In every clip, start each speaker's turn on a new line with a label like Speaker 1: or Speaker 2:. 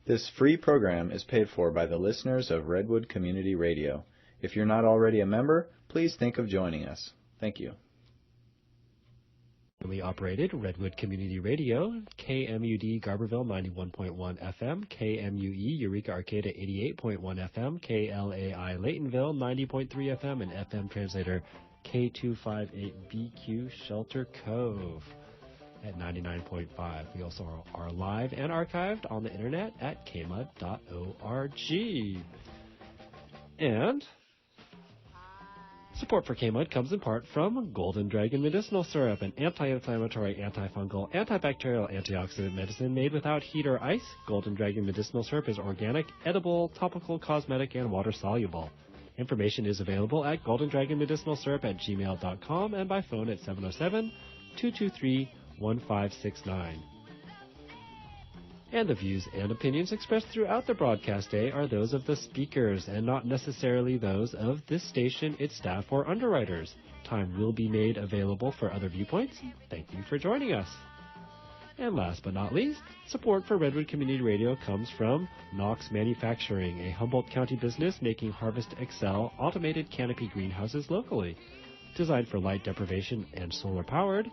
Speaker 1: This free program is paid for by the listeners of Redwood Community Radio. If you're not already a member, please think of joining us. Thank you.
Speaker 2: We operated Redwood Community Radio, KMUD Garberville 91.1 FM, KMUE Eureka Arcata 88.1 FM, KLAI Laytonville 90.3 FM, and FM translator K258BQ Shelter Cove at 99.5. We also are live and archived on the internet at kmud.org. And support for KMUD comes in part from Golden Dragon Medicinal Syrup, an anti-inflammatory, antifungal, antibacterial, antioxidant medicine made without heat or ice. Golden Dragon Medicinal Syrup is organic, edible, topical, cosmetic, and water-soluble. Information is available at goldendragonmedicinalsyrup@gmail.com and by phone at 707-223-1569. And the views and opinions expressed throughout the broadcast day are those of the speakers and not necessarily those of this station, its staff, or underwriters. Time will be made available for other viewpoints. Thank you for joining us. And last but not least, support for Redwood Community Radio comes from Knox Manufacturing, a Humboldt County business making Harvest Excel automated canopy greenhouses locally. Designed for light deprivation and solar-powered,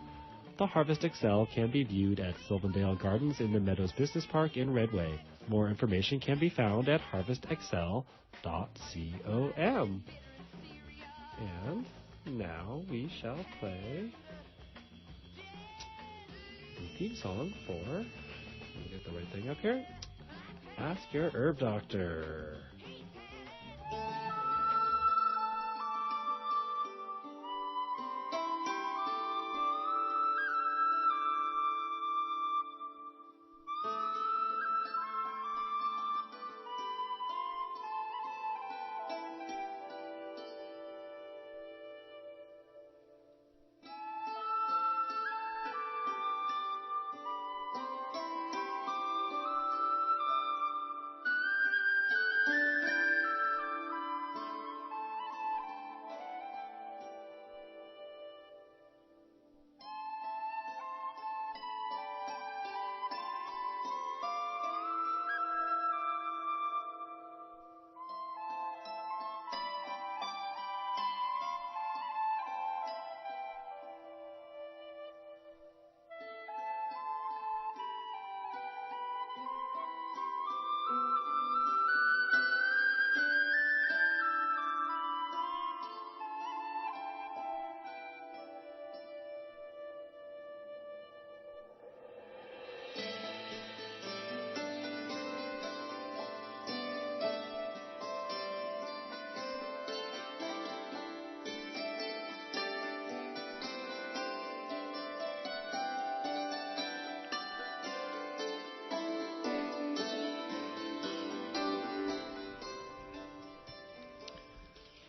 Speaker 2: the Harvest Excel can be viewed at Sylvandale Gardens in the Meadows Business Park in Redway. More information can be found at harvestexcel.com. And now we shall play the theme song for, let me get the right thing up here, Ask Your Herb Doctor.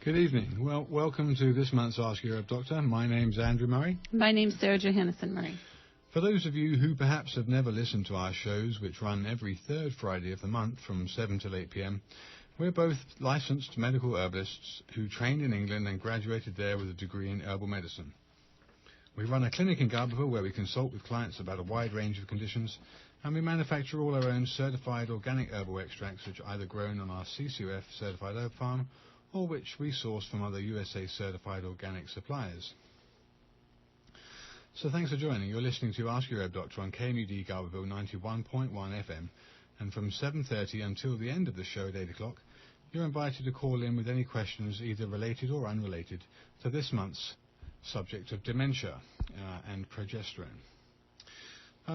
Speaker 3: Good evening. Well, welcome to this month's Ask Your Herb Doctor. My name's Andrew Murray.
Speaker 4: My name's Sarah Johannesson Murray.
Speaker 3: For those of you who perhaps have never listened to our shows, which run every third Friday of the month from 7 till 8 p.m., we're both licensed medical herbalists who trained in England and graduated there with a degree in herbal medicine. We run a clinic in Garberville where we consult with clients about a wide range of conditions, and we manufacture all our own certified organic herbal extracts which are either grown on our CCUF certified herb farm or which we source from other USA certified organic suppliers. So thanks for joining. You're listening to Ask Your Herb Doctor on KMUD Garberville 91.1 FM, and from 7:30 until the end of the show at 8 o'clock, you're invited to call in with any questions either related or unrelated to this month's subject of dementia and progesterone.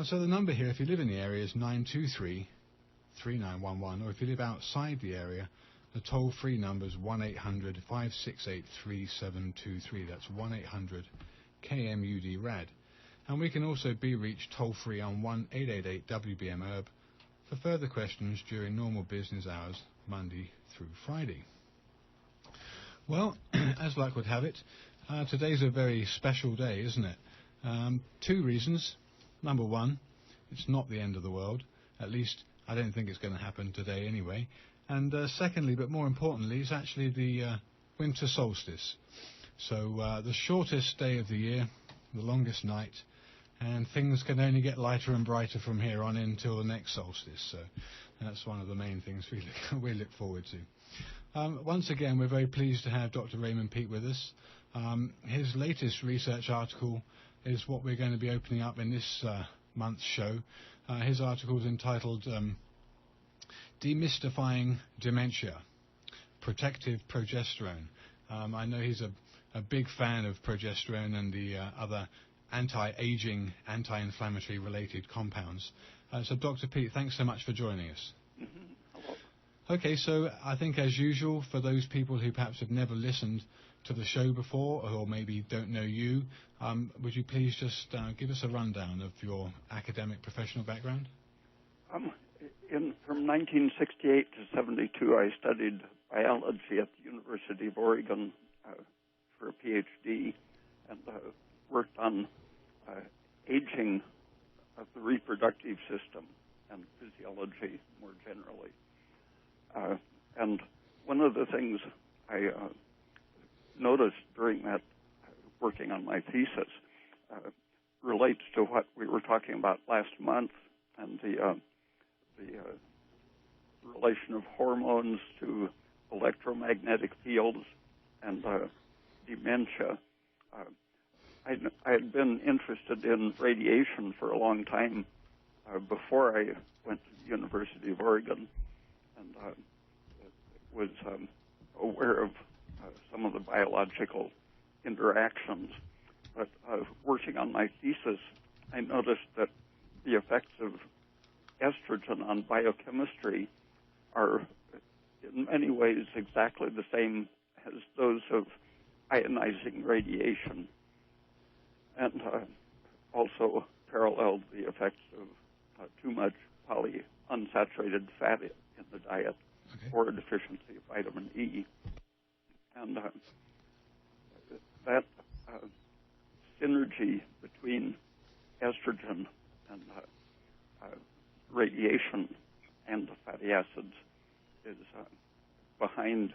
Speaker 3: So the number here, if you live in the area, is 923-3911, or if you live outside the area, the toll-free number is 1-800-568-3723. That's 1-800-KMUD-RAD. And we can also be reached toll-free on 1-888-WBM-HERB for further questions during normal business hours, Monday through Friday. Well, as luck would have it, today's a very special day, isn't it? Two reasons. Number one, it's not the end of the world. At least I don't think it's going to happen today anyway. And secondly, but more importantly, it's actually the winter solstice. So the shortest day of the year, the longest night, and things can only get lighter and brighter from here on until the next solstice. So That's one of the main things we look forward to. Once again, we're very pleased to have Dr. Raymond Peat with us. His latest research article is what we're going to be opening up in this month's show. His article is entitled Demystifying Dementia, Protective Progesterone. I know he's a big fan of progesterone and the other anti-aging, anti-inflammatory related compounds. So Dr. Peat, thanks so much for joining us.
Speaker 5: Hello.
Speaker 3: Okay, so I think as usual, for those people who perhaps have never listened to the show before or maybe don't know you, would you please just give us a rundown of your academic professional background?
Speaker 5: From 1968 to 72, I studied biology at the University of Oregon for a PhD and worked on aging of the reproductive system and physiology more generally. And one of the things I noticed during that working on my thesis relates to what we were talking about last month and the relation of hormones to electromagnetic fields and dementia. I had been interested in radiation for a long time before I went to the University of Oregon, and was aware of some of the biological interactions. But working on my thesis, I noticed that the effects of estrogen on biochemistry are in many ways exactly the same as those of ionizing radiation, and also paralleled the effects of too much polyunsaturated fat in the diet,
Speaker 3: Okay.
Speaker 5: or a deficiency of vitamin E. And that synergy between estrogen and radiation and the fatty acids is behind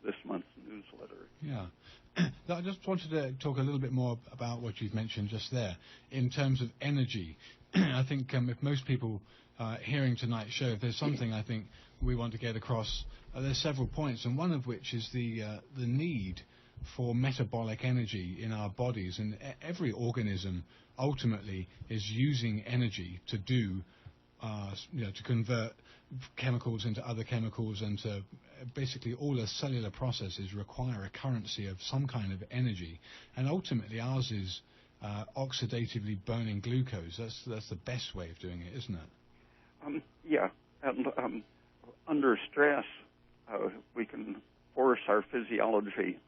Speaker 5: this month's newsletter.
Speaker 3: Yeah. I just wanted to talk a little bit more about what you've mentioned just there in terms of energy. I think if most people hearing tonight's show, if there's something I think we want to get across, there's several points, and one of which is the need for metabolic energy in our bodies, and every organism ultimately is using energy to do, to convert chemicals into other chemicals, and to basically all the cellular processes require a currency of some kind of energy, and ultimately ours is oxidatively burning glucose. That's the best way of doing it, isn't it?
Speaker 5: Yeah, and under stress, we can force our physiology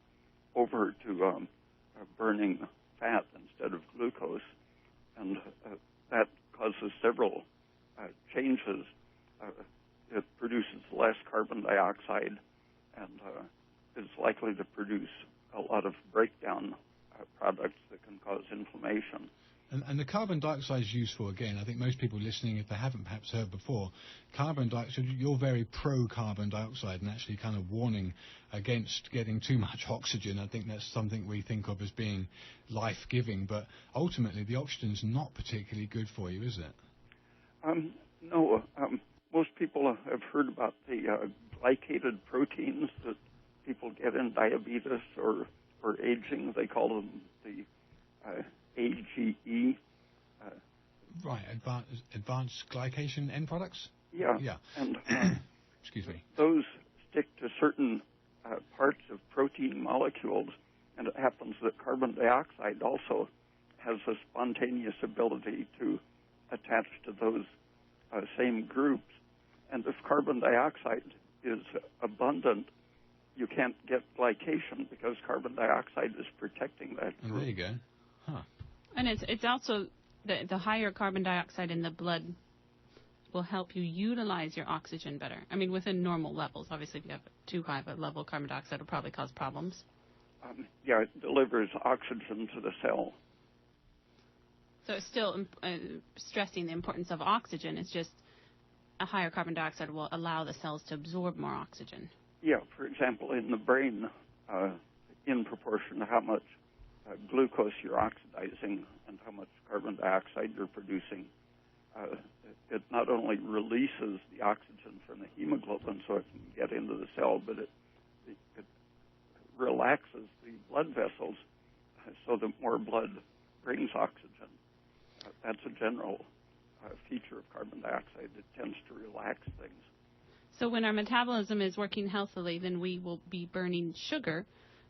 Speaker 5: over to burning fat instead of glucose, and that causes several changes. It produces less carbon dioxide and is likely to produce a lot of breakdown products that can cause inflammation.
Speaker 3: And the carbon dioxide is useful, again. I think most people listening, if they haven't perhaps heard before, carbon dioxide, you're very pro-carbon dioxide and actually kind of warning against getting too much oxygen. I think that's something we think of as being life-giving, but ultimately the oxygen's not particularly good for you, is it?
Speaker 5: No. Most people have heard about the glycated proteins that people get in diabetes or aging. They call them the AGE.
Speaker 3: Right, advanced glycation end products?
Speaker 5: Yeah.
Speaker 3: And excuse me.
Speaker 5: Those stick to certain parts of protein molecules, and it happens that carbon dioxide also has a spontaneous ability to attach to those same groups. And if carbon dioxide is abundant, you can't get glycation because carbon dioxide is protecting that group.
Speaker 3: Oh, there you go. Huh.
Speaker 4: And it's also the higher carbon dioxide in the blood will help you utilize your oxygen better. I mean, within normal levels. Obviously, if you have too high of a level of carbon dioxide, it'll probably cause problems.
Speaker 5: Yeah, it delivers oxygen to the cell.
Speaker 4: So it's still stressing the importance of oxygen. It's just a higher carbon dioxide will allow the cells to absorb more oxygen.
Speaker 5: Yeah, for example, in the brain, in proportion to how much glucose you're oxidizing and how much carbon dioxide you're producing, it not only releases the oxygen from the hemoglobin so it can get into the cell, but it relaxes the blood vessels so that more blood brings oxygen. That's a general feature of carbon dioxide. It tends to relax things.
Speaker 4: So when our metabolism is working healthily, then we will be burning sugar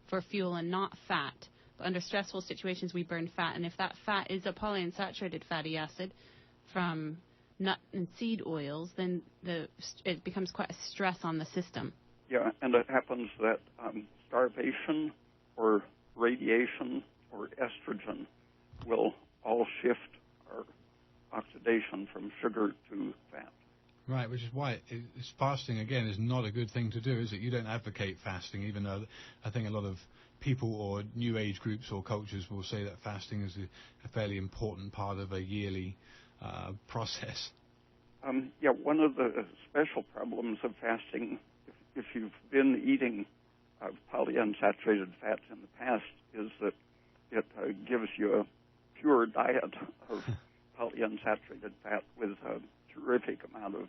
Speaker 4: for fuel and not fat. But under stressful situations, we burn fat. And if that fat is a polyunsaturated fatty acid from nut and seed oils, then it becomes quite a stress on the system.
Speaker 5: Yeah, and it happens that starvation or radiation or estrogen will all shift our oxidation from sugar to fat.
Speaker 3: Right, which is why fasting, again, is not a good thing to do, is it? You don't advocate fasting, even though I think a lot of people or new age groups or cultures will say that fasting is a fairly important part of a yearly process.
Speaker 5: Yeah, one of the special problems of fasting, if you've been eating polyunsaturated fats in the past, is that it gives you a pure diet of polyunsaturated fat with a terrific amount of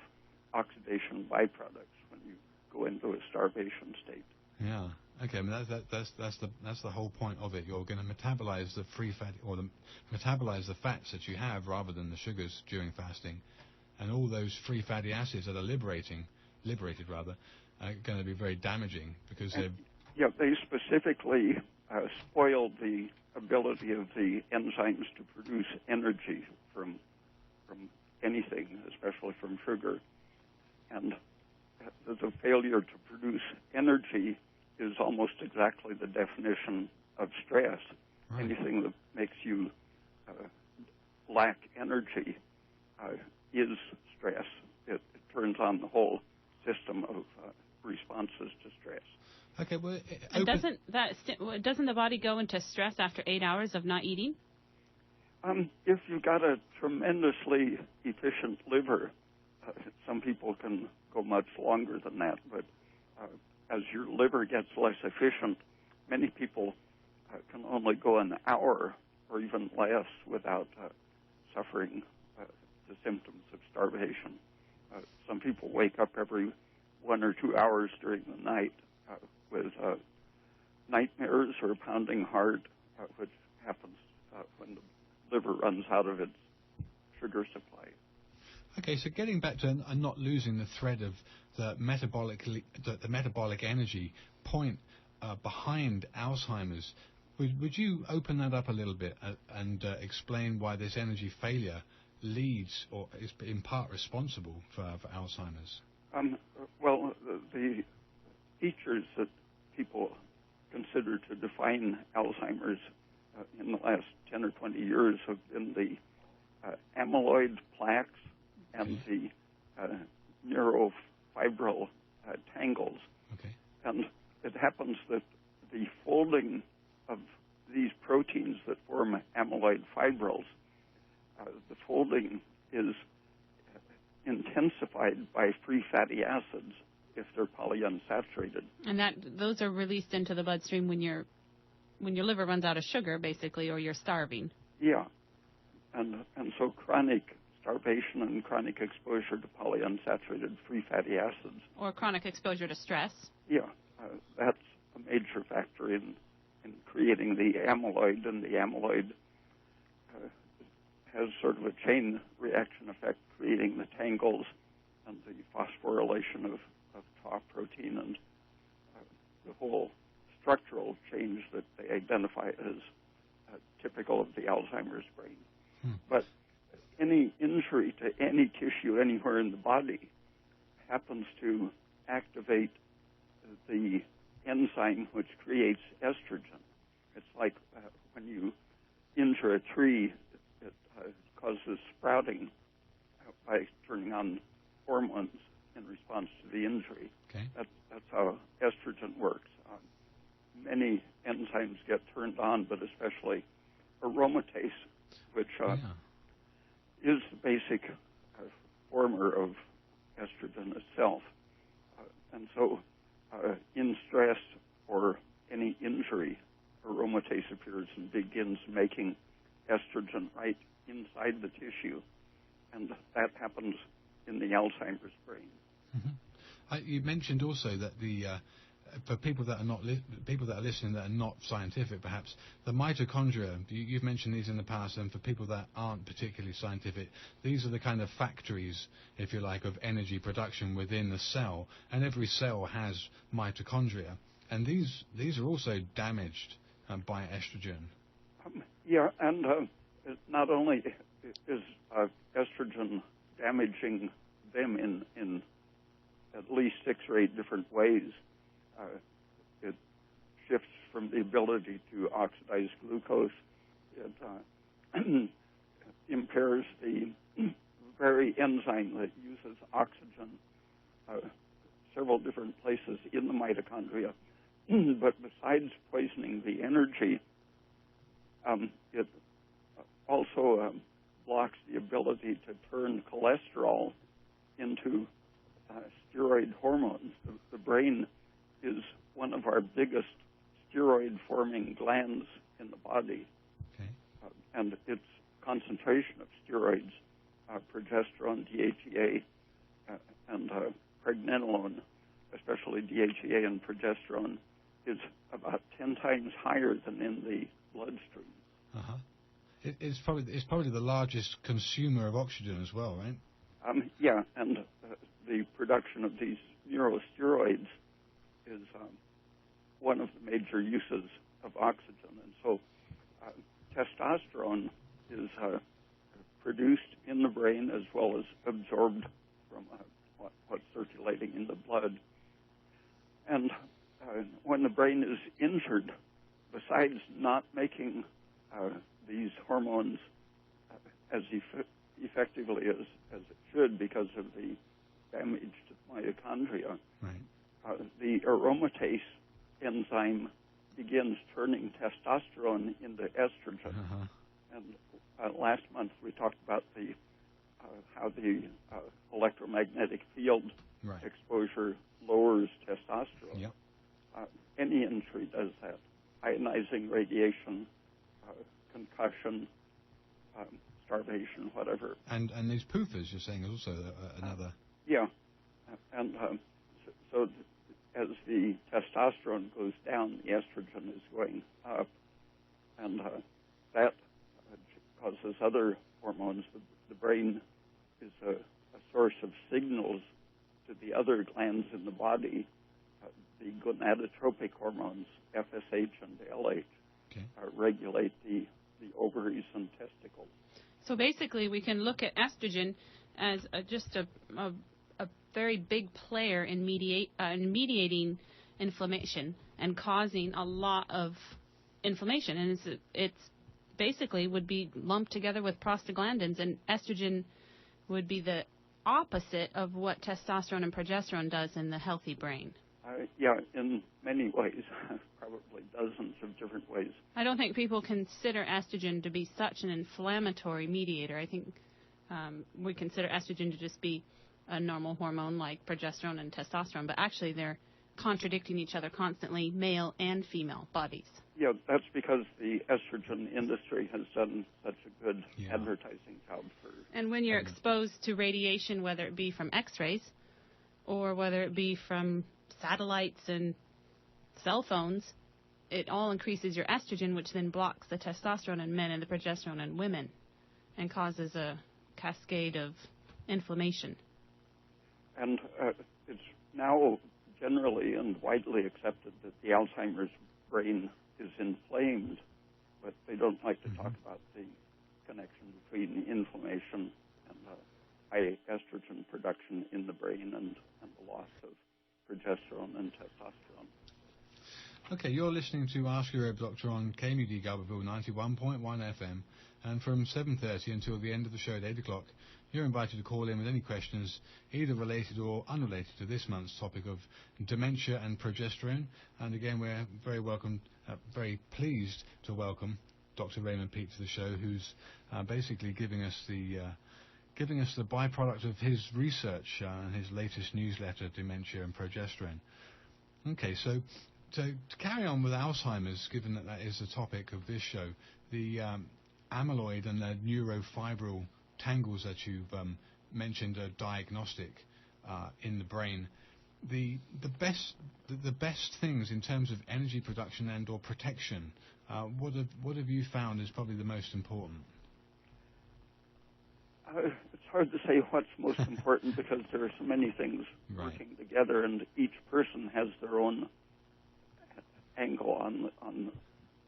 Speaker 5: oxidation byproducts when you go into a starvation state.
Speaker 3: Yeah. Okay. I mean, that's the whole point of it. You're going to metabolize the free fat metabolize the fats that you have rather than the sugars during fasting, and all those free fatty acids that are liberated are going to be very damaging because
Speaker 5: they specifically spoil the ability of the enzymes to produce energy from anything, especially from sugar. And the failure to produce energy is almost exactly the definition of stress.
Speaker 3: Right.
Speaker 5: Anything that makes you lack energy is stress. It turns on the whole system of responses to stress.
Speaker 3: Okay, well,
Speaker 4: and doesn't the body go into stress after 8 hours of not eating?
Speaker 5: If you've got a tremendously efficient liver, some people can go much longer than that. But as your liver gets less efficient, many people can only go an hour or even less without suffering the symptoms of starvation. Some people wake up every 1 or 2 hours during the night with nightmares or a pounding heart, which happens when the liver runs out of its sugar supply.
Speaker 3: Okay, so getting back to not losing the thread of the metabolic energy point behind Alzheimer's, would you open that up a little bit and explain why this energy failure leads or is in part responsible for Alzheimer's?
Speaker 5: Well, the features that people consider to define Alzheimer's in the last 10 or 20 years have been the amyloid plaques and the neurofibril tangles.
Speaker 3: Okay.
Speaker 5: And it happens that the folding of these proteins that form amyloid fibrils, the folding is intensified by free fatty acids if they're polyunsaturated.
Speaker 4: And those are released into the bloodstream when your liver runs out of sugar, basically, or you're starving.
Speaker 5: Yeah. And so chronic starvation and chronic exposure to polyunsaturated free fatty acids.
Speaker 4: Or chronic exposure to stress.
Speaker 5: Yeah. That's a major factor in creating the amyloid, and the amyloid has sort of a chain reaction effect, creating the tangles and the phosphorylation of tau protein and the whole structural change that they identify as typical of the Alzheimer's brain. But any injury to any tissue anywhere in the body happens to activate the enzyme which creates estrogen. It's like when you injure a tree, it causes sprouting by turning on hormones in response to the injury.
Speaker 3: Okay.
Speaker 5: That's how estrogen works. Many enzymes get turned on, but especially aromatase, which is the basic former of estrogen itself. And so in stress or any injury, aromatase appears and begins making estrogen right inside the tissue. and that happens in the Alzheimer's brain.
Speaker 3: You mentioned also that for people that are people that are listening that are not scientific, perhaps the mitochondria. You've mentioned these in the past, and for people that aren't particularly scientific, these are the kind of factories, if you like, of energy production within the cell, and every cell has mitochondria, and these are also damaged by estrogen.
Speaker 5: And not only is estrogen damaging them in at least 6 or 8 different ways. It shifts from the ability to oxidize glucose. It impairs the very enzyme that uses oxygen several different places in the mitochondria. But besides poisoning the energy, it also blocks the ability to turn cholesterol into steroid hormones. The brain is one of our biggest steroid-forming glands in the body.
Speaker 3: Okay.
Speaker 5: And its concentration of steroids, progesterone, DHEA, and pregnenolone, especially DHEA and progesterone, is about 10 times higher than in the bloodstream.
Speaker 3: It's probably the largest consumer of oxygen as well, right?
Speaker 5: And the production of these neurosteroids is one of the major uses of oxygen. And so testosterone is produced in the brain as well as absorbed from what's circulating in the blood. And when the brain is injured, besides not making these hormones as effectively as it should because of the damage to mitochondria,
Speaker 3: right.
Speaker 5: The aromatase enzyme begins turning testosterone into estrogen. And last month we talked about how the electromagnetic field exposure lowers testosterone.
Speaker 3: Yep.
Speaker 5: Any injury does that. Ionizing radiation, concussion, starvation, whatever.
Speaker 3: And these PUFAs, you're saying, is also another...
Speaker 5: And so as the testosterone goes down, the estrogen is going up, and that causes other hormones. The brain is a source of signals to the other glands in the body. The gonadotropic hormones, FSH and LH, regulate the ovaries and testicles.
Speaker 4: So basically, we can look at estrogen as just a very big player in mediating inflammation and causing a lot of inflammation. And it's basically would be lumped together with prostaglandins, and estrogen would be the opposite of what testosterone and progesterone does in the healthy brain.
Speaker 5: In many ways, probably dozens of different ways.
Speaker 4: I don't think people consider estrogen to be such an inflammatory mediator. I think we consider estrogen to just be a normal hormone like progesterone and testosterone, but actually they're contradicting each other constantly, male and female bodies.
Speaker 5: Yeah, that's because the estrogen industry has done such a good advertising job for...
Speaker 4: And when you're exposed to radiation, whether it be from X-rays or whether it be from satellites and cell phones, it all increases your estrogen, which then blocks the testosterone in men and the progesterone in women and causes a cascade of inflammation.
Speaker 5: And it's now generally and widely accepted that the Alzheimer's brain is inflamed, but they don't like to talk about the connection between inflammation and high estrogen production in the brain and the loss of progesterone and testosterone.
Speaker 3: Okay, you're listening to Ask Your Herb Doctor on KMUD Garberville 91.1 FM, and from 7:30 until the end of the show at 8 o'clock, you're invited to call in with any questions, either related or unrelated to this month's topic of dementia and progesterone. And again, we're very pleased to welcome Dr. Raymond Peat to the show, who's basically giving us the byproduct of his research and his latest newsletter, Dementia and Progesterone. Okay, so to carry on with Alzheimer's, given that is the topic of this show, the amyloid and the neurofibril tangles that you've mentioned are diagnostic in the brain. The best things in terms of energy production and or protection, what have you found is probably the most important?
Speaker 5: It's hard to say what's most important because there are so many things working together, and each person has their own angle on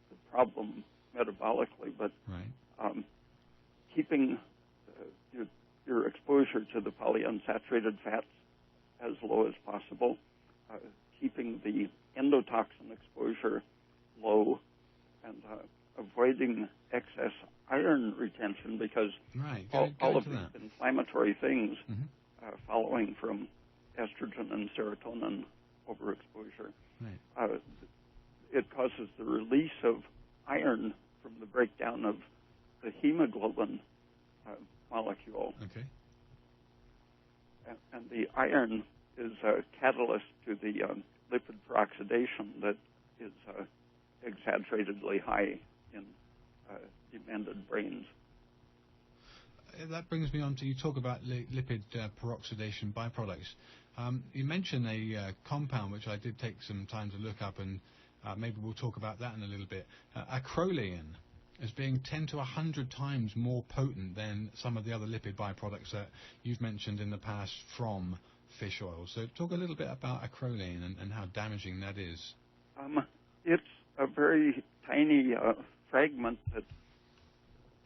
Speaker 5: the problem metabolically. But keeping your exposure to the polyunsaturated fats as low as possible, keeping the endotoxin exposure low, and avoiding excess iron retention, because all of these inflammatory things following from estrogen and serotonin overexposure, it causes the release of iron from the breakdown of the hemoglobin molecule.
Speaker 3: Okay.
Speaker 5: And the iron is a catalyst to the lipid peroxidation that is exaggeratedly high in demanded brains.
Speaker 3: That brings me on to, you talk about lipid peroxidation byproducts. You mentioned a compound which I did take some time to look up, and maybe we'll talk about that in a little bit. Acrolein as being 10 to 100 times more potent than some of the other lipid byproducts that you've mentioned in the past from fish oil. So talk a little bit about acrolein and how damaging that is.
Speaker 5: It's a very tiny fragment that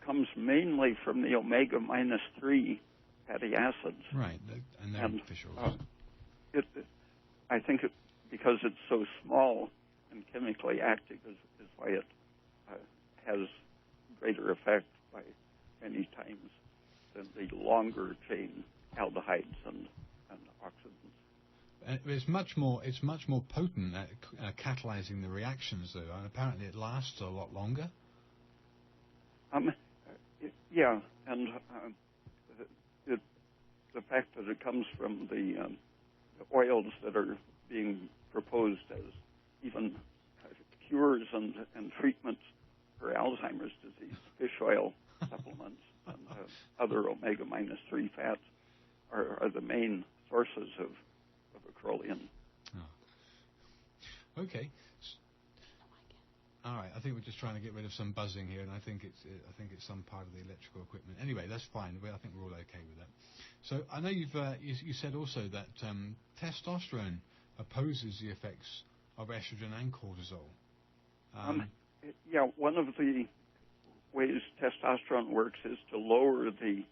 Speaker 5: comes mainly from the omega-3 fatty acids.
Speaker 3: Right, and they're fish oils.
Speaker 5: I think because it's so small and chemically active is why it has greater effect by many times than the longer chain aldehydes and oxidants.
Speaker 3: It's much more potent at catalyzing the reactions, though, and apparently it lasts a lot longer.
Speaker 5: Yeah, and the fact that it comes from the oils that are being proposed as even cures and treatments for Alzheimer's disease, fish oil supplements and other omega-3 fats are the main sources of acrolein.
Speaker 3: Oh. Okay. All right. I think we're just trying to get rid of some buzzing here, and I think it's some part of the electrical equipment. Anyway, that's fine. I think we're all okay with that. So I know you said also that testosterone opposes the effects of estrogen and cortisol.
Speaker 5: Yeah, one of the ways testosterone works is to lower the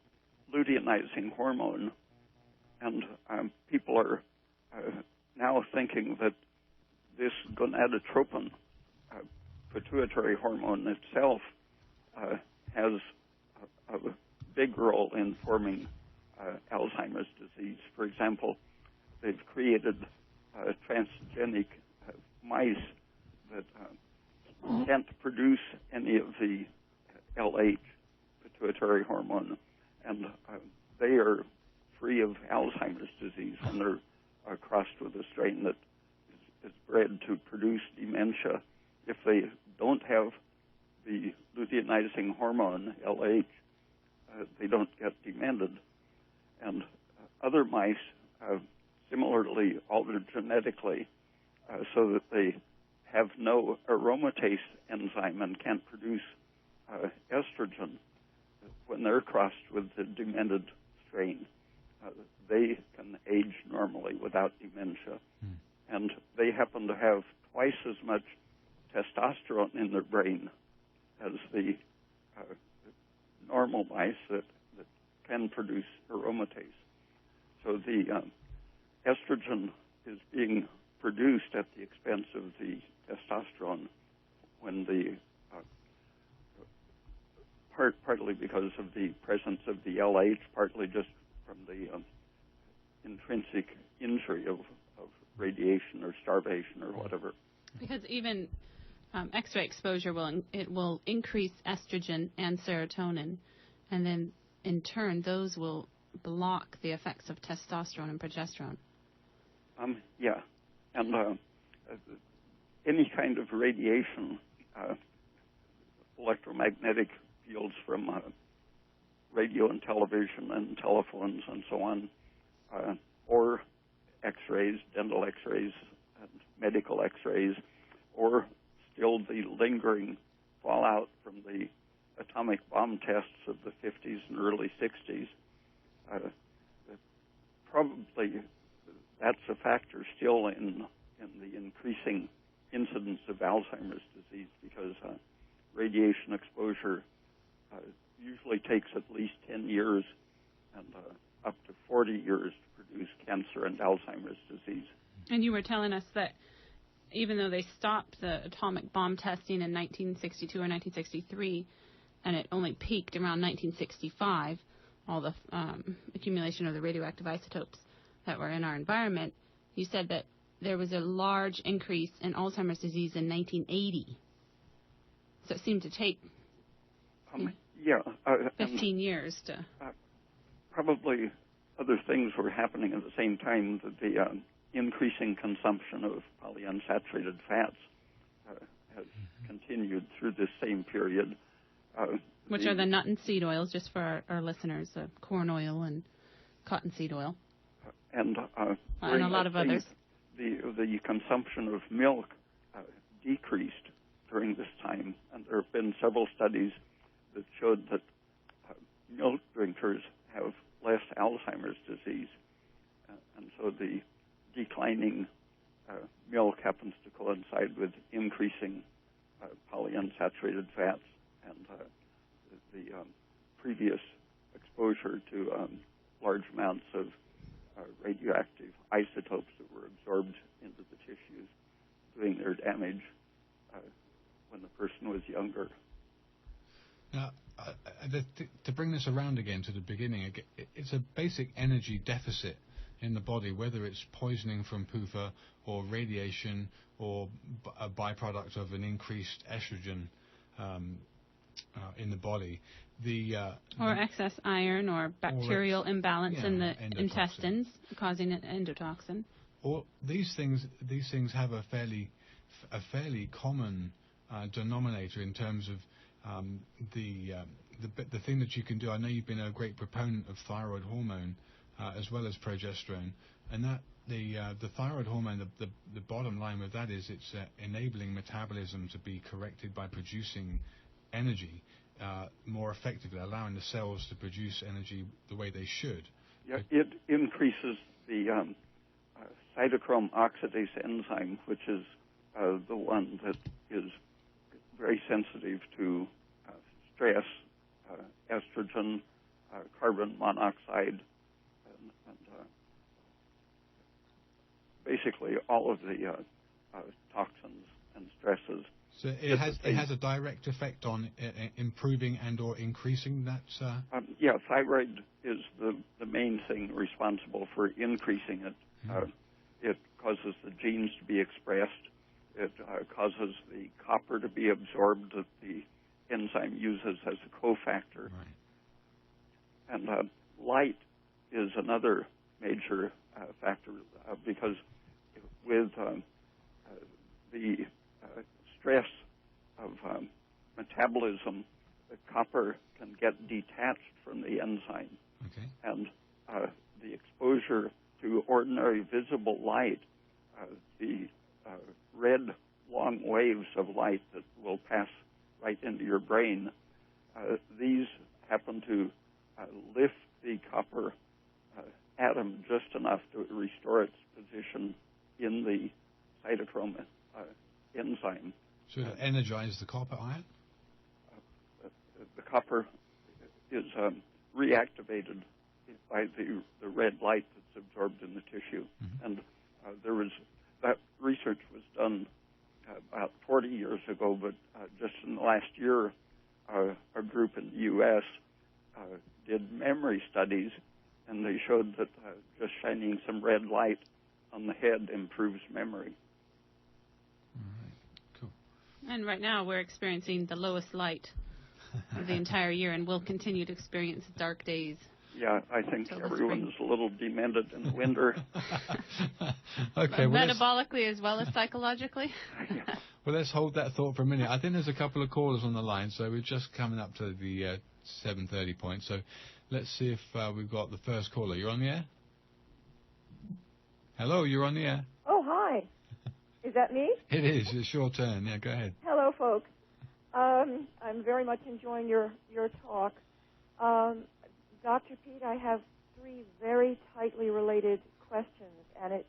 Speaker 5: luteinizing hormone, and people are now thinking that this gonadotropin, pituitary hormone itself, has a big role in forming Alzheimer's disease. For example, they've created transgenic mice that can't produce any of the LH, pituitary hormone, and they are free of Alzheimer's disease when they're crossed with a strain that is bred to produce dementia. If they don't have the luteinizing hormone, LH, they don't get demented. And other mice similarly altered genetically so that they have no aromatase enzyme and can't produce estrogen. When they're crossed with the demented strain, they can age normally without dementia. And they happen to have twice as much testosterone in their brain as the normal mice that can produce aromatase. So the estrogen is being produced at the expense of the testosterone when the partly because of the presence of the LH, partly just from the intrinsic injury of radiation or starvation or whatever.
Speaker 4: Because even X-ray exposure will increase estrogen and serotonin, and then in turn those will block the effects of testosterone and progesterone.
Speaker 5: Yeah, and any kind of radiation, electromagnetic fields from radio and television and telephones and so on, or X-rays, dental X-rays, and medical X-rays, or still the lingering fallout from the atomic bomb tests of the 50s and early 60s. Probably that's a factor still in the increasing incidence of Alzheimer's disease, because radiation exposure usually takes at least 10 years and up to 40 years to produce cancer and Alzheimer's disease.
Speaker 4: And you were telling us that even though they stopped the atomic bomb testing in 1962 or 1963, and it only peaked around 1965, all the accumulation of the radioactive isotopes that were in our environment, you said that there was a large increase in Alzheimer's disease in 1980. So it seemed to take 15 years to...
Speaker 5: Probably other things were happening at the same time. That the increasing consumption of polyunsaturated fats has continued through this same period.
Speaker 4: Which are the nut and seed oils, just for our listeners, corn oil and cottonseed oil.
Speaker 5: And
Speaker 4: a lot of others.
Speaker 5: The consumption of milk decreased during this time, and there have been several studies that showed that milk drinkers have less Alzheimer's disease, and so the declining milk happens to coincide with increasing polyunsaturated fats, and the previous exposure to large amounts of radioactive isotopes that were absorbed into the tissues, doing their damage when the person was younger.
Speaker 3: Now, to bring this around again to the beginning, it's a basic energy deficit in the body, whether it's poisoning from PUFA or radiation or a byproduct of an increased estrogen in the body.
Speaker 4: Or excess iron or bacterial imbalance in the intestines, causing an endotoxin.
Speaker 3: Or these things have a fairly common denominator in terms of the thing that you can do. I know you've been a great proponent of thyroid hormone as well as progesterone, and that the thyroid hormone, the bottom line with that is it's enabling metabolism to be corrected by producing energy more effectively, allowing the cells to produce energy the way they should.
Speaker 5: Yeah, it increases the cytochrome oxidase enzyme, which is the one that is very sensitive to stress, estrogen, carbon monoxide, and basically all of the toxins and stresses.
Speaker 3: So it has a direct effect on improving and or increasing that.
Speaker 5: Yeah, thyroid is the main thing responsible for increasing it. It causes the genes to be expressed. It causes the copper to be absorbed that the enzyme uses as a cofactor.
Speaker 3: Right.
Speaker 5: And light is another major factor because with the stress of metabolism, the copper can get detached from the enzyme.
Speaker 3: Okay.
Speaker 5: And the exposure to ordinary visible light, the red long waves of light that will pass right into your brain, these happen to lift the copper atom just enough to restore its position in the cytochrome enzyme.
Speaker 3: So it energizes the copper ion?
Speaker 5: The copper is reactivated by the red light that's absorbed in the tissue. Mm-hmm. And that research was done about 40 years ago, but just in the last year, a group in the U.S. Did memory studies, and they showed that just shining some red light on the head improves memory.
Speaker 3: All right, cool.
Speaker 4: And right now we're experiencing the lowest light of the entire year, and we'll continue to experience dark days
Speaker 5: Yeah, I think
Speaker 4: Till the
Speaker 5: everyone's a little demented in the winter.
Speaker 3: Okay. Well,
Speaker 4: Metabolically as well as psychologically.
Speaker 3: well, let's hold that thought for a minute. I think there's a couple of callers on the line, so we're just coming up to the 7:30 point. So let's see if we've got the first caller. You're on the air? Hello, you're on the air.
Speaker 6: Oh, hi. Is that me?
Speaker 3: It is. It's your turn. Yeah, go ahead.
Speaker 6: Hello, folks. I'm very much enjoying your talk. Dr. Peat, I have 3 very tightly related questions and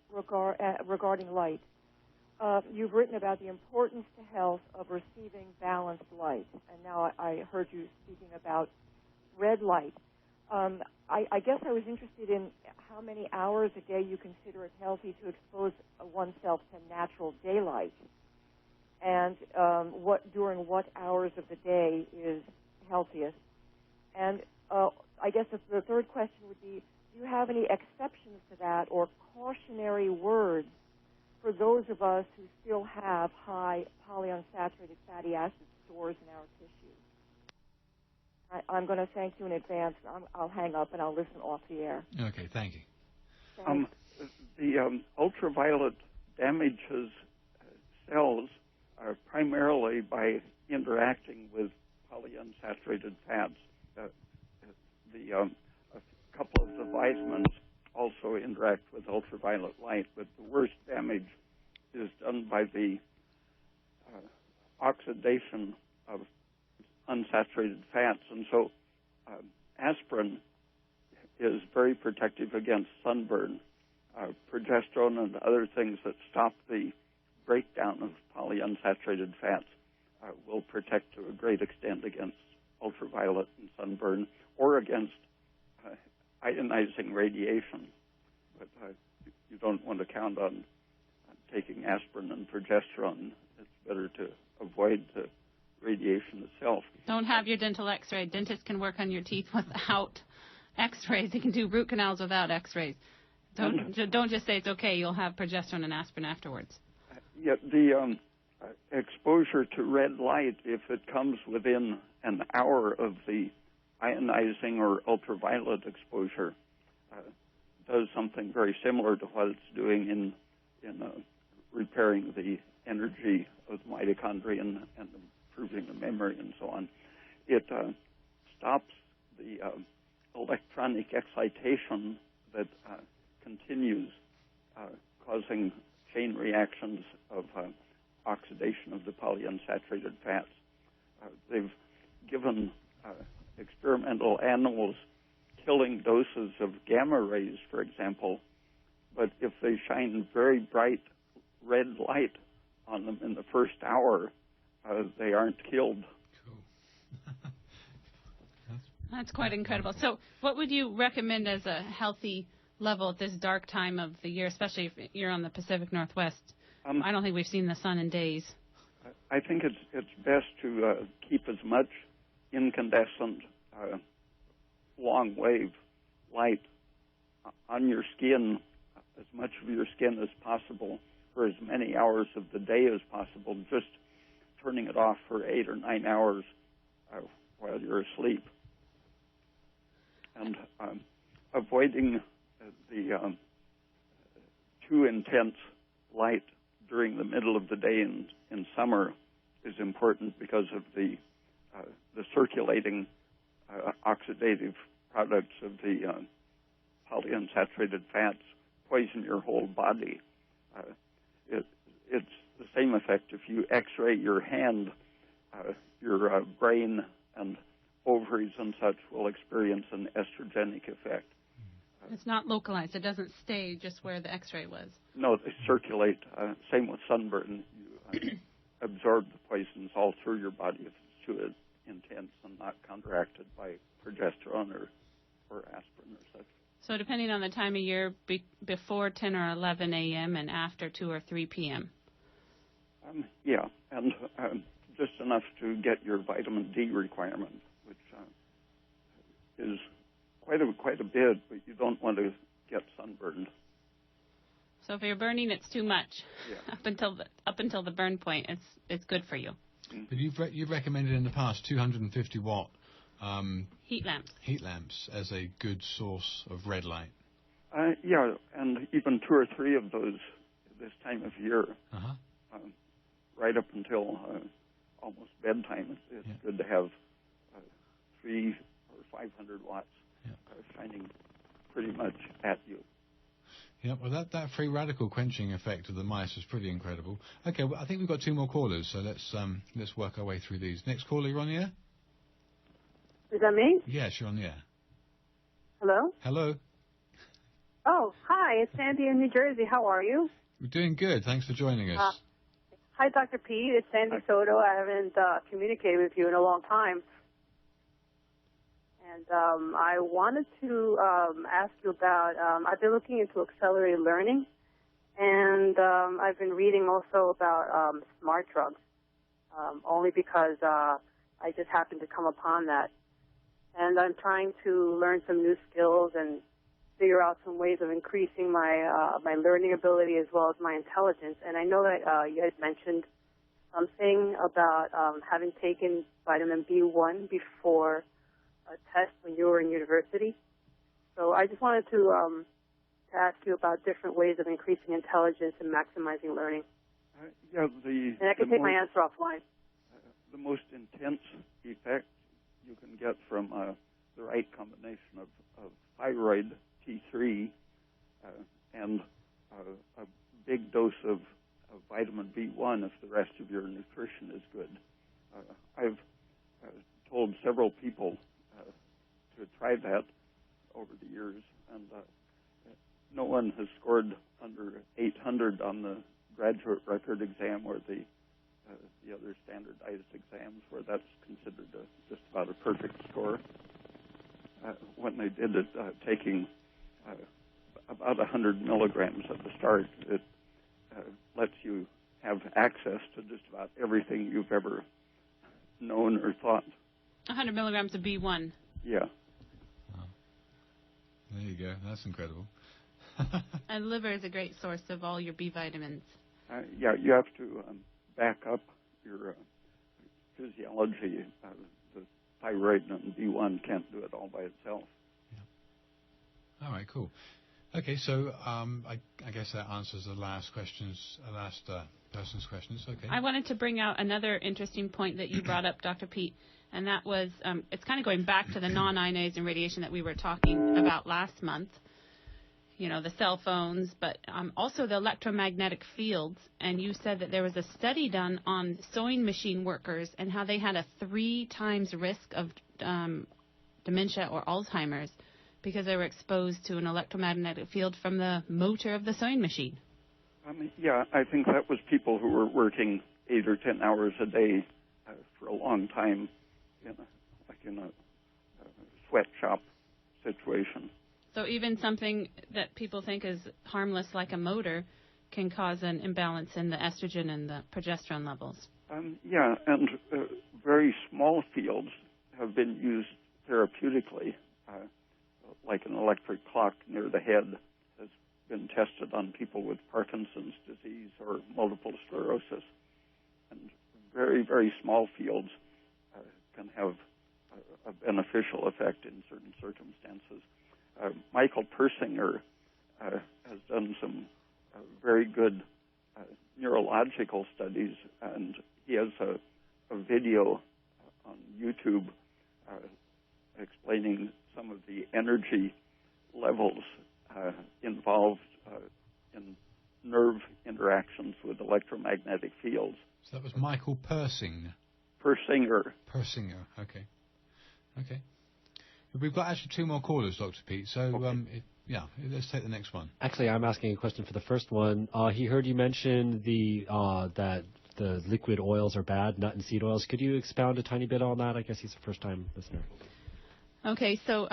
Speaker 6: regarding light. You've written about the importance to health of receiving balanced light, and now I heard you speaking about red light. I guess I was interested in how many hours a day you consider it healthy to expose oneself to natural daylight, and during what hours of the day is healthiest. And I guess the third question would be, do you have any exceptions to that or cautionary words for those of us who still have high polyunsaturated fatty acid stores in our tissues? I'm going to thank you in advance. I'll hang up and I'll listen off the air.
Speaker 3: Okay, thank you.
Speaker 6: Thanks.
Speaker 5: The ultraviolet damages cells primarily by interacting with polyunsaturated fats. A couple of the vitamins also interact with ultraviolet light, but the worst damage is done by the oxidation of unsaturated fats. And so aspirin is very protective against sunburn. Progesterone and other things that stop the breakdown of polyunsaturated fats will protect to a great extent against ultraviolet and sunburn or against ionizing radiation. But you don't want to count on taking aspirin and progesterone. It's better to avoid the radiation itself.
Speaker 4: Don't have your dental x-ray. Dentists can work on your teeth without x-rays. They can do root canals without x-rays. Don't just say it's okay. You'll have progesterone and aspirin afterwards.
Speaker 5: Yet the exposure to red light, if it comes within an hour of the ionizing or ultraviolet exposure, does something very similar to what it's doing in repairing the energy of the mitochondria and improving the memory and so on. It stops the electronic excitation that continues, causing chain reactions of oxidation of the polyunsaturated fats. They've given experimental animals killing doses of gamma rays, for example, but if they shine very bright red light on them in the first hour, they aren't killed.
Speaker 3: Cool.
Speaker 4: That's quite incredible. So what would you recommend as a healthy level at this dark time of the year, especially if you're on the Pacific Northwest? I don't think we've seen the sun in days.
Speaker 5: I think it's best to keep as much incandescent long wave light on your skin, as much of your skin as possible for as many hours of the day as possible, just turning it off for 8 or 9 hours while you're asleep. And avoiding the too intense light during the middle of the day in summer is important because of the circulating oxidative products of the polyunsaturated fats poison your whole body. It's the same effect if you x-ray your hand, your brain and ovaries and such will experience an estrogenic effect.
Speaker 4: It's not localized. It doesn't stay just where the x-ray was.
Speaker 5: No, they circulate. Same with sunburn. You absorb the poisons all through your body if it's too intense and not counteracted by progesterone or aspirin or such.
Speaker 4: So depending on the time of year, before 10 or 11 a.m. and after 2 or 3 p.m.
Speaker 5: Yeah, and just enough to get your vitamin D requirement, which is quite a bit, but you don't want to get sunburned.
Speaker 4: So if you're burning, it's too much.
Speaker 5: Yeah.
Speaker 4: Up until the burn point, it's good for you.
Speaker 3: But you've recommended in the past 250 watt.
Speaker 4: Heat lamps.
Speaker 3: Heat lamps as a good source of red light.
Speaker 5: Yeah, and even 2 or 3 of those this time of year, right up until almost bedtime. It's good to have 300 or 500 watts shining pretty much at you.
Speaker 3: Yeah, well, that free radical quenching effect of the mice is pretty incredible. Okay, well, I think we've got 2 more callers, so let's work our way through these. Next caller, you're on the air?
Speaker 7: Is that me?
Speaker 3: Yes, you're on the air.
Speaker 7: Hello?
Speaker 3: Hello.
Speaker 7: Oh, hi, it's Sandy in New Jersey. How are you?
Speaker 3: We're doing good. Thanks for joining us.
Speaker 7: Hi, Dr. Pete. It's Sandy Soto. I haven't communicated with you in a long time. And I wanted to ask you about, I've been looking into accelerated learning, and I've been reading also about smart drugs, only because I just happened to come upon that. And I'm trying to learn some new skills and figure out some ways of increasing my my learning ability as well as my intelligence. And I know that you had mentioned something about having taken vitamin B1 before a test when you were in university. So I just wanted to ask you about different ways of increasing intelligence and maximizing learning.
Speaker 5: And
Speaker 7: I can take my answer offline.
Speaker 5: The most intense effect you can get from the right combination of thyroid T3 and a big dose of vitamin B1 if the rest of your nutrition is good. I've told several people to try that over the years, and no one has scored under 800 on the graduate record exam or the other standardized exams where that's considered just about a perfect score. When they did it, taking about 100 milligrams at the start, it lets you have access to just about everything you've ever known or thought.
Speaker 4: 100 milligrams of B1.
Speaker 5: Yeah.
Speaker 3: Wow. There you go. That's incredible.
Speaker 4: And liver is a great source of all your B vitamins.
Speaker 5: Yeah, you have to back up your physiology. The thyroid and B1 can't do it all by itself.
Speaker 3: Yeah. All right, cool. Okay, so I guess that answers the last person's questions. Okay.
Speaker 4: I wanted to bring out another interesting point that you brought up, Dr. Peat, and that was it's kind of going back to the non-ionizing radiation that we were talking about last month. You know, the cell phones, but also the electromagnetic fields. And you said that there was a study done on sewing machine workers and how they had a 3 times risk of dementia or Alzheimer's because they were exposed to an electromagnetic field from the motor of the sewing machine.
Speaker 5: Yeah, I think that was people who were working 8 or 10 hours a day for a long time in a sweatshop situation.
Speaker 4: So even something that people think is harmless like a motor can cause an imbalance in the estrogen and the progesterone levels.
Speaker 5: Yeah, and very small fields have been used therapeutically, like an electric clock near the head has been tested on people with Parkinson's disease or multiple sclerosis. And very, very small fields can have a beneficial effect in certain circumstances. Michael Persinger has done some very good neurological studies, and he has a video on YouTube explaining some of the energy levels involved in nerve interactions with electromagnetic fields.
Speaker 3: So that was Michael Persinger.
Speaker 5: Persinger.
Speaker 3: Okay. We've got actually 2 more callers, Dr. Pete, so
Speaker 5: okay.
Speaker 3: Let's take the next one.
Speaker 2: Actually, I'm asking a question for the first one. He heard you mention that the liquid oils are bad, nut and seed oils. Could you expound a tiny bit on that? I guess he's a first-time listener.
Speaker 4: Okay, so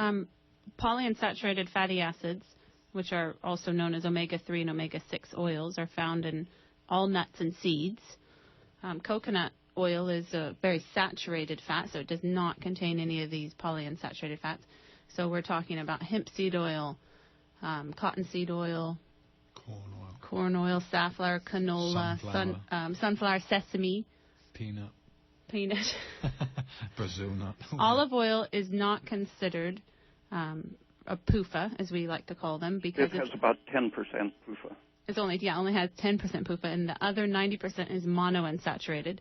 Speaker 4: polyunsaturated fatty acids, which are also known as omega-3 and omega-6 oils, are found in all nuts and seeds. Coconut oil is a very saturated fat, so it does not contain any of these polyunsaturated fats. So we're talking about hemp seed oil, cottonseed oil, corn oil, safflower, canola, sunflower, sesame,
Speaker 3: peanut.
Speaker 4: peanut.
Speaker 3: Brazil nut.
Speaker 4: Olive oil is not considered a PUFA, as we like to call them, because
Speaker 5: it has about 10% PUFA.
Speaker 4: It only has 10% PUFA, and the other 90% is monounsaturated.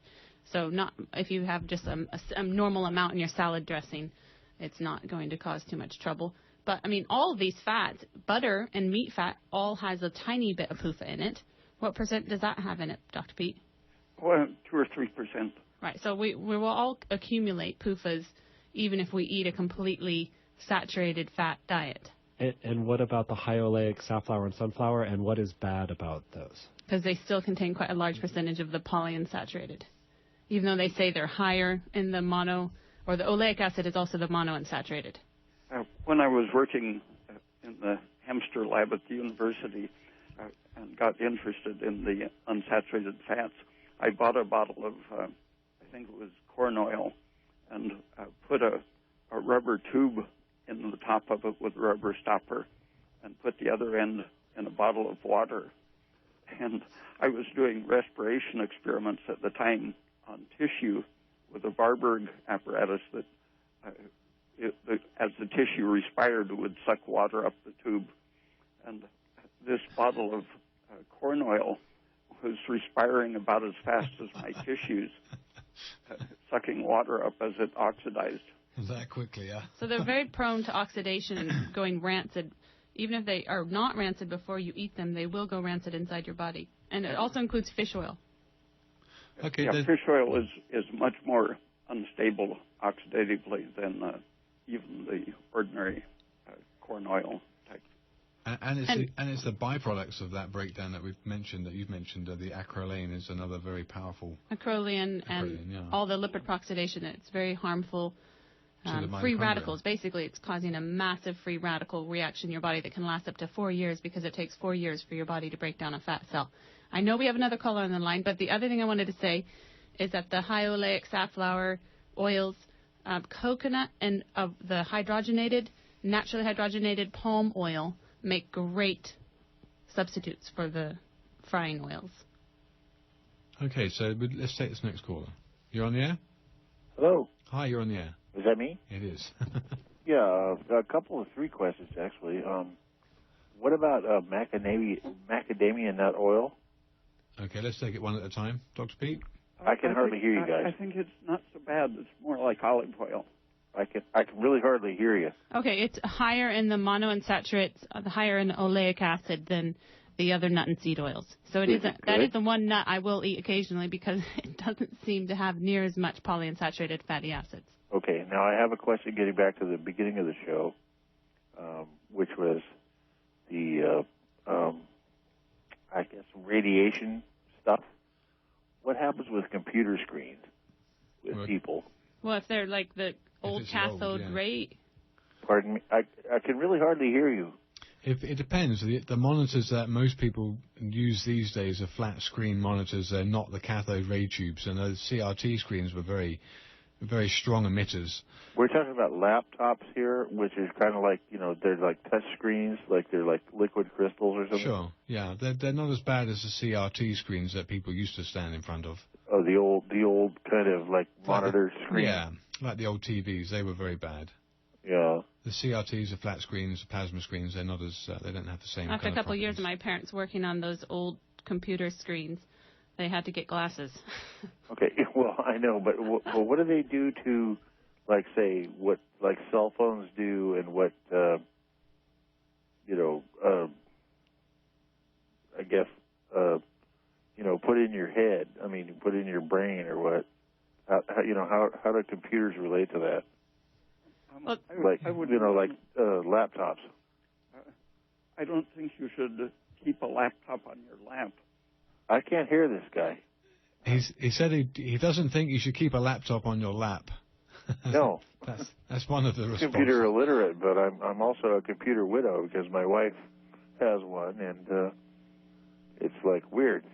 Speaker 4: So not if you have just a normal amount in your salad dressing, it's not going to cause too much trouble. But, I mean, all of these fats, butter and meat fat, all has a tiny bit of PUFA in it. What percent does that have in it, Dr. Peat?
Speaker 5: Well, 2 or 3%.
Speaker 4: Right, so we will all accumulate PUFAs even if we eat a completely saturated fat diet.
Speaker 2: And what about the high oleic safflower and sunflower, and what is bad about those?
Speaker 4: Because they still contain quite a large percentage of the polyunsaturated. Even though they say they're higher in the mono, or the oleic acid is also the monounsaturated.
Speaker 5: When I was working in the hamster lab at the university and got interested in the unsaturated fats, I bought a bottle of, I think it was corn oil, and put a rubber tube in the top of it with a rubber stopper and put the other end in a bottle of water. And I was doing respiration experiments at the time on tissue with a Warburg apparatus that, as the tissue respired, it would suck water up the tube. And this bottle of corn oil was respiring about as fast as my tissues, sucking water up as it oxidized.
Speaker 3: That quickly, yeah.
Speaker 4: So they're very prone to oxidation and going rancid. Even if they are not rancid before you eat them, they will go rancid inside your body. And it also includes fish oil.
Speaker 3: Okay.
Speaker 5: Yeah, fish oil is much more unstable oxidatively than even the ordinary corn oil type.
Speaker 3: And it's the byproducts of that breakdown that you've mentioned. The acrolein is another very powerful.
Speaker 4: Acrolein and
Speaker 3: yeah.
Speaker 4: all the lipid peroxidation. It's very harmful. Free
Speaker 3: mitochondria.
Speaker 4: radicals. Basically, it's causing a massive free radical reaction in your body that can last up to 4 years because it takes 4 years for your body to break down a fat cell. I know we have another caller on the line, but the other thing I wanted to say is that the high oleic safflower oils, coconut, and the naturally hydrogenated palm oil make great substitutes for the frying oils.
Speaker 3: Okay, so let's take this next caller. You're on the air?
Speaker 8: Hello.
Speaker 3: Hi, you're on the air.
Speaker 8: Is that me?
Speaker 3: It is.
Speaker 8: Yeah, a couple of 3 questions, actually. What about macadamia nut oil?
Speaker 3: Okay, let's take it one at a time. Dr. Peat?
Speaker 8: I can hardly hear you guys.
Speaker 5: I think it's not so bad. It's more like olive oil.
Speaker 8: I can really hardly hear you.
Speaker 4: Okay, it's higher in the monounsaturates, higher in the oleic acid than the other nut and seed oils. So that is the one nut I will eat occasionally because it doesn't seem to have near as much polyunsaturated fatty acids.
Speaker 8: Okay, now I have a question getting back to the beginning of the show, which was the, I guess, radiation stuff. What happens with computer screens with people?
Speaker 4: Well, if they're like the old cathode ray.
Speaker 8: Pardon me? I can really hardly hear you.
Speaker 3: It depends. The monitors that most people use these days are flat screen monitors. They're not the cathode ray tubes, and those CRT screens were very, very strong emitters.
Speaker 8: We're talking about laptops here, which is kind of like, they're like touch screens, like they're like liquid crystals or something.
Speaker 3: Sure, yeah. They're not as bad as the CRT screens that people used to stand in front of.
Speaker 8: Oh, the old kind of like monitor screen.
Speaker 3: Yeah, like the old TVs. They were very bad.
Speaker 8: Yeah.
Speaker 3: The CRTs, the flat screens, the plasma screens, they're not as, they don't have the same
Speaker 4: After
Speaker 3: kind
Speaker 4: a couple
Speaker 3: of
Speaker 4: years of my parents working on those old computer screens, they had to get glasses.
Speaker 8: Okay, well, I know, but what do they do to, like, say, what, like, cell phones do and what, I guess, put in your head, put in your brain or what? How do computers relate to that? Laptops.
Speaker 5: I don't think you should keep a laptop on your lap.
Speaker 8: I can't hear this guy.
Speaker 3: He said he doesn't think you should keep a laptop on your lap.
Speaker 8: No.
Speaker 3: That's one of the responses.
Speaker 8: Computer illiterate, but I'm also a computer widow because my wife has one, and it's like weird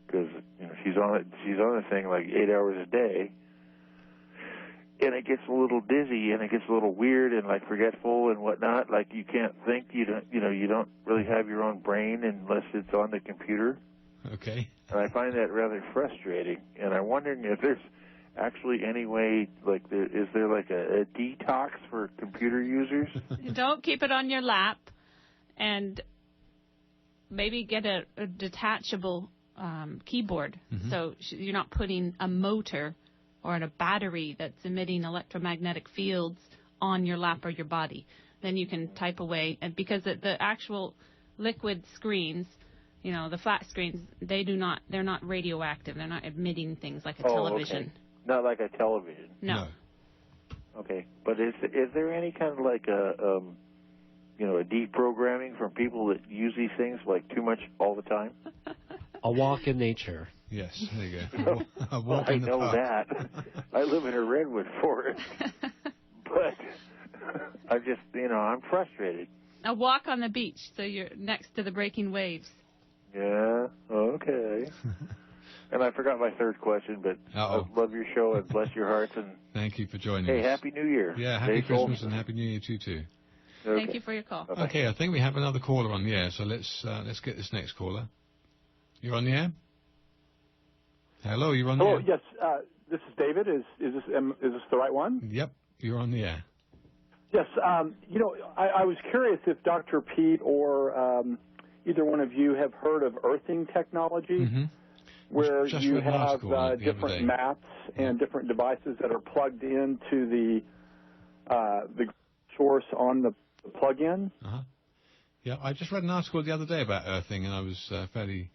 Speaker 8: because she's on the thing like 8 hours a day. And it gets a little dizzy, and it gets a little weird, and like forgetful and whatnot. Like you can't think. You don't really have your own brain unless it's on the computer.
Speaker 3: Okay.
Speaker 8: And I find that rather frustrating. And I'm wondering if there's actually any way, like, is there like a detox for computer users?
Speaker 4: Don't keep it on your lap, and maybe get a detachable keyboard, so you're not putting a motor or a battery that's emitting electromagnetic fields on your lap or your body. Then you can type away, and because the actual liquid screens, the flat screens, they're not radioactive. They're not emitting things like a television.
Speaker 8: Okay. Not like a television.
Speaker 4: No.
Speaker 8: Okay, but is there any kind of like a deprogramming from people that use these things like too much all the time?
Speaker 2: A walk in nature.
Speaker 3: Yes, there you go. A walk
Speaker 8: I
Speaker 3: in the
Speaker 8: know
Speaker 3: park.
Speaker 8: that. I live in a redwood forest, but I'm just, I'm frustrated.
Speaker 4: A walk on the beach, so you're next to the breaking waves.
Speaker 8: Yeah, okay. And I forgot my third question, but I love your show and bless your hearts. And
Speaker 3: thank you for joining us.
Speaker 8: Hey, Happy New Year.
Speaker 3: Yeah, Happy
Speaker 8: Stay
Speaker 3: Christmas
Speaker 8: cold.
Speaker 3: and Happy New Year to you too.
Speaker 8: Okay.
Speaker 4: Thank you for your call.
Speaker 8: Bye-bye.
Speaker 3: Okay, I think we have another caller on the air, so let's get this next caller. You're on the air? Hello, you're on the air?
Speaker 9: Yes. This is David. Is this the right one?
Speaker 3: Yep, you're on the air.
Speaker 9: Yes. I was curious if Dr. Peat or either one of you have heard of earthing technology, where
Speaker 3: Just
Speaker 9: you
Speaker 3: read an
Speaker 9: have
Speaker 3: article on it the other
Speaker 9: different
Speaker 3: day.
Speaker 9: mats and different devices that are plugged into the source on the plug-in.
Speaker 3: Yeah, I just read an article the other day about earthing, and I was fairly,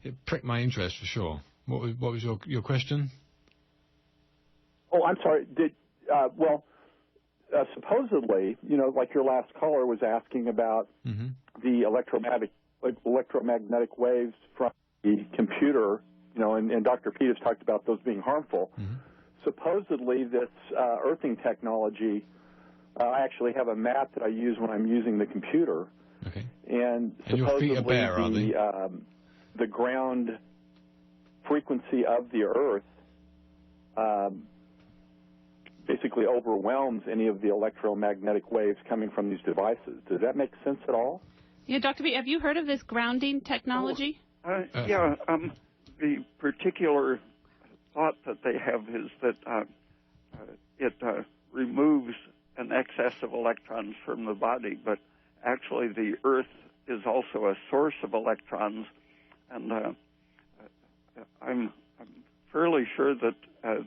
Speaker 3: it pricked my interest for sure. What was your question?
Speaker 9: Oh, I'm sorry. Supposedly, like your last caller was asking about the electromagnetic waves from the computer, and Dr. Peat has talked about those being harmful. Supposedly, this earthing technology, I actually have a mat that I use when I'm using the computer.
Speaker 3: Okay.
Speaker 9: And
Speaker 3: your feet are bare, are they?
Speaker 9: The ground frequency of the earth basically overwhelms any of the electromagnetic waves coming from these devices. Does that make sense at all?
Speaker 4: Yeah, Dr. B, have you heard of this grounding technology?
Speaker 5: The particular thought that they have is that it removes an excess of electrons from the body, but actually the Earth is also a source of electrons, and I'm fairly sure that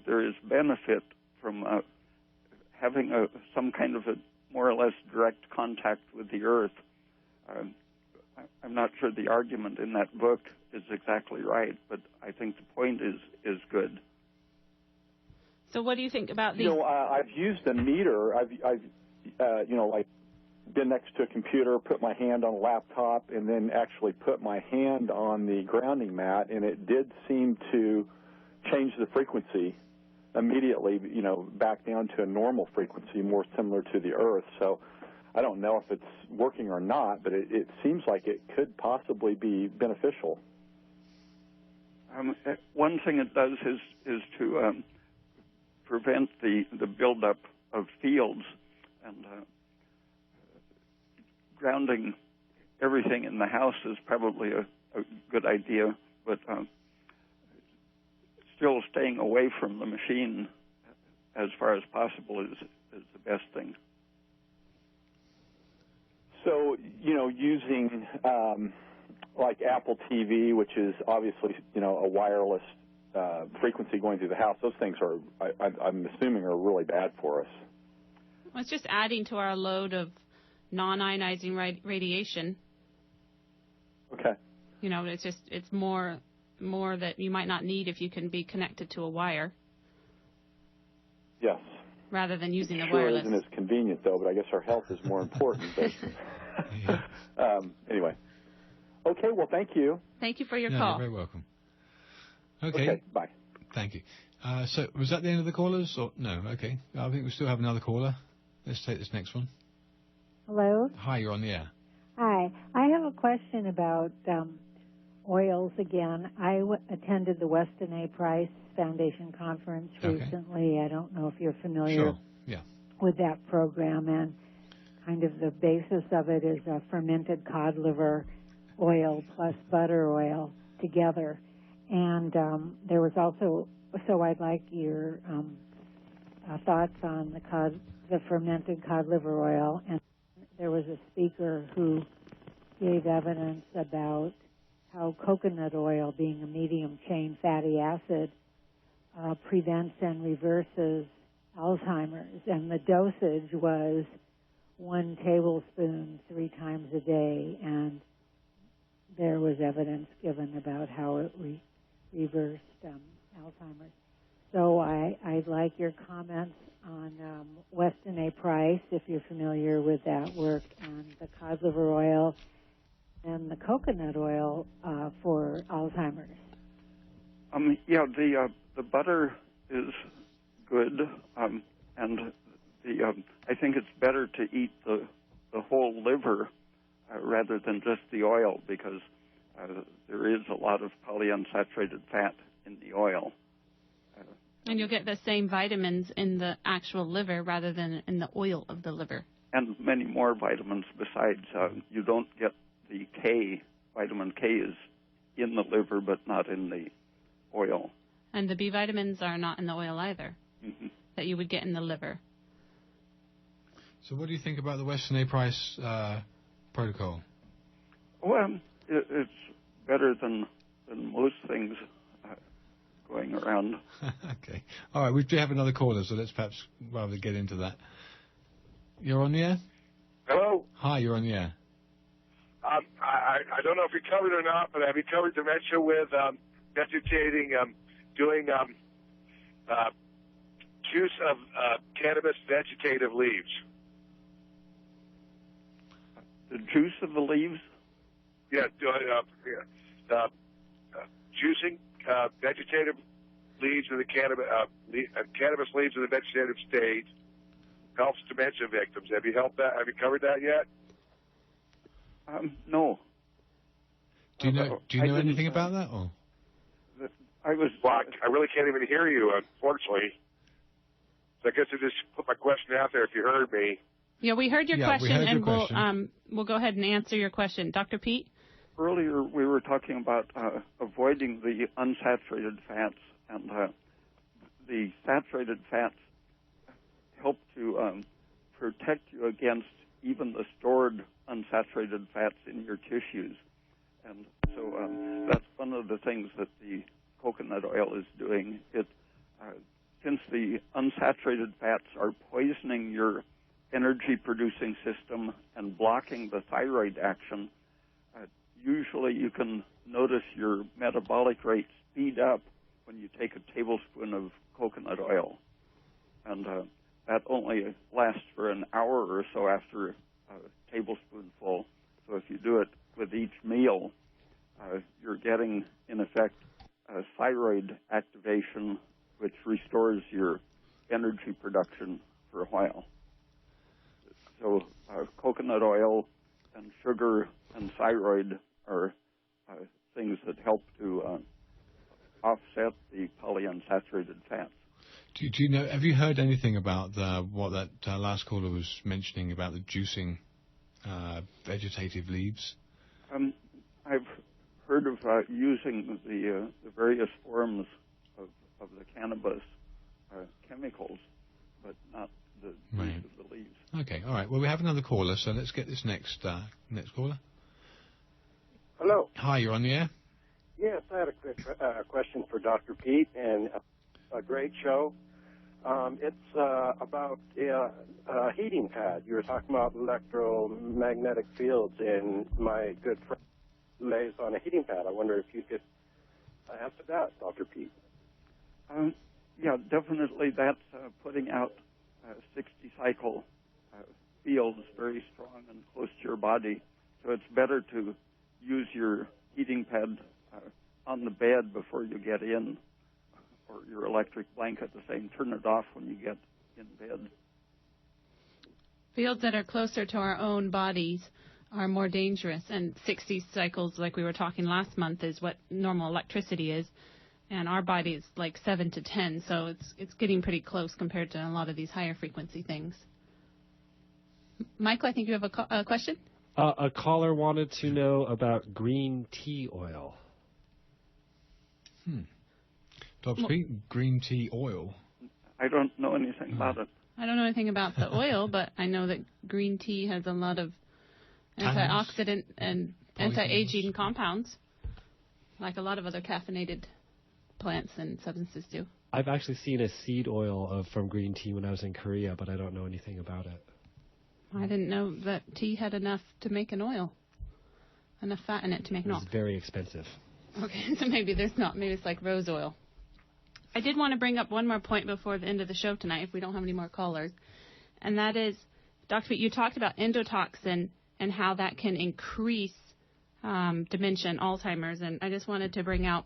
Speaker 5: there is benefit from having some kind of a more or less direct contact with the Earth. I'm not sure the argument in that book is exactly right, but I think the point is good.
Speaker 4: So what do you think about these?
Speaker 9: I've used a meter. I've like been next to a computer, put my hand on a laptop, and then actually put my hand on the grounding mat, and it did seem to change the frequency immediately, back down to a normal frequency, more similar to the Earth. So I don't know if it's working or not, but it seems like it could possibly be beneficial.
Speaker 5: One thing it does is to prevent the buildup of fields, and grounding everything in the house is probably a good idea, but still staying away from the machine as far as possible is the best thing.
Speaker 9: So, using like Apple TV, which is obviously, a wireless frequency going through the house, those things are, I'm assuming, are really bad for us.
Speaker 4: Well, it's just adding to our load of non-ionizing radiation.
Speaker 9: Okay.
Speaker 4: It's more that you might not need if you can be connected to a wire.
Speaker 9: Yes.
Speaker 4: Rather than using the
Speaker 9: sure
Speaker 4: wireless.
Speaker 9: Isn't as convenient, though, but I guess our health is more important. But, anyway. Okay, well, thank you.
Speaker 4: Thank you for your
Speaker 3: call.
Speaker 4: call.
Speaker 3: You're very welcome. Okay,
Speaker 9: bye.
Speaker 3: Thank you. So was that the end of the callers? Or no? Okay. I think we still have another caller. Let's take this next one.
Speaker 10: Hello?
Speaker 3: Hi, you're on the air.
Speaker 10: Hi. I have a question about oils again. I attended the Weston A. Price Foundation conference recently. I don't know if you're familiar with that program, and kind of the basis of it is a fermented cod liver oil plus butter oil together. And there was also, so I'd like your thoughts on the fermented cod liver oil. And there was a speaker who gave evidence about how coconut oil, being a medium-chain fatty acid, prevents and reverses Alzheimer's. And the dosage was 1 tablespoon 3 times a day. And there was evidence given about how it reversed Alzheimer's. So I'd like your comments on Weston A. Price, if you're familiar with that work, and the cod liver oil and the coconut oil for Alzheimer's.
Speaker 5: The butter is good, and I think it's better to eat the whole liver rather than just the oil, because there is a lot of polyunsaturated fat in the oil.
Speaker 4: And you'll get the same vitamins in the actual liver rather than in the oil of the liver. And
Speaker 5: many more vitamins besides. You don't get the K. Vitamin K is in the liver, but not in the oil.
Speaker 4: And the B vitamins are not in the oil either, that you would get in the liver.
Speaker 3: So what do you think about the Weston A. Price protocol?
Speaker 5: Well, it's better than most things going around.
Speaker 3: Okay. All right, we do have another caller, so let's perhaps rather get into that. You're on the air?
Speaker 11: Hello?
Speaker 3: Hi, you're on the air.
Speaker 11: I don't know if you covered it or not, but have you covered dementia with vegetating, doing juice of cannabis vegetative leaves?
Speaker 5: The juice of the leaves?
Speaker 11: Yeah, juicing vegetative leaves in the cannabis leaves in the vegetative state helps dementia victims. Have you covered that yet?
Speaker 5: No.
Speaker 3: Do you know anything about that? Or?
Speaker 11: I really can't even hear you, unfortunately. So I guess I just put my question out there if you heard me.
Speaker 4: Yeah, we heard your question,
Speaker 3: and
Speaker 4: we'll go ahead and answer your question. Dr. Peat?
Speaker 5: Earlier we were talking about avoiding the unsaturated fats, and the saturated fats help to protect you against even the stored unsaturated fats in your tissues. And so that's one of the things that the coconut oil is doing. Since the unsaturated fats are poisoning your energy-producing system and blocking the thyroid action, usually you can notice your metabolic rate speed up when you take a tablespoon of coconut oil. And that only lasts for an hour or so after a tablespoonful. So if you do it with each meal, you're getting, in effect, thyroid activation, which restores your energy production for a while. So coconut oil and sugar and thyroid are things that help to offset the polyunsaturated fats.
Speaker 3: Do you know? Have you heard anything about what that last caller was mentioning about the juicing vegetative leaves?
Speaker 5: I've heard of using the various forms of the cannabis chemicals, but not the juice of the leaves.
Speaker 3: Okay, all right. Well, we have another caller, so let's get this next caller.
Speaker 12: Hello.
Speaker 3: Hi, you're on the air.
Speaker 12: Yes, I had a quick question for Dr. Peat, and a great show. It's about a heating pad. You were talking about electromagnetic fields, and my good friend lays on a heating pad. I wonder if you could answer that, Dr. Peat.
Speaker 5: Yeah, definitely that's putting out 60-cycle fields very strong and close to your body. So it's better to use your heating pad on the bed before you get in, or your electric blanket the same. Turn it off when you get in bed.
Speaker 4: Fields that are closer to our own bodies are more dangerous, and 60 cycles, like we were talking last month, is what normal electricity is, and our body is like 7 to 10, so it's getting pretty close compared to a lot of these higher frequency things. Michael, I think you have a question?
Speaker 2: A caller wanted to know about green tea oil.
Speaker 3: Dr. Peat, green tea oil.
Speaker 5: I don't know anything about it.
Speaker 4: I don't know anything about the oil, but I know that green tea has a lot of antioxidant and anti-aging compounds, like a lot of other caffeinated plants and substances do.
Speaker 2: I've actually seen a seed oil from green tea when I was in Korea, but I don't know anything about it.
Speaker 4: I didn't know that tea had enough to make an oil, enough fat in it to make an oil.
Speaker 2: It's very expensive.
Speaker 4: Okay, so maybe there's not. Maybe it's like rose oil. I did want to bring up one more point before the end of the show tonight, if we don't have any more callers, and that is, Dr. Peat, you talked about endotoxin and how that can increase dementia and Alzheimer's, and I just wanted to bring out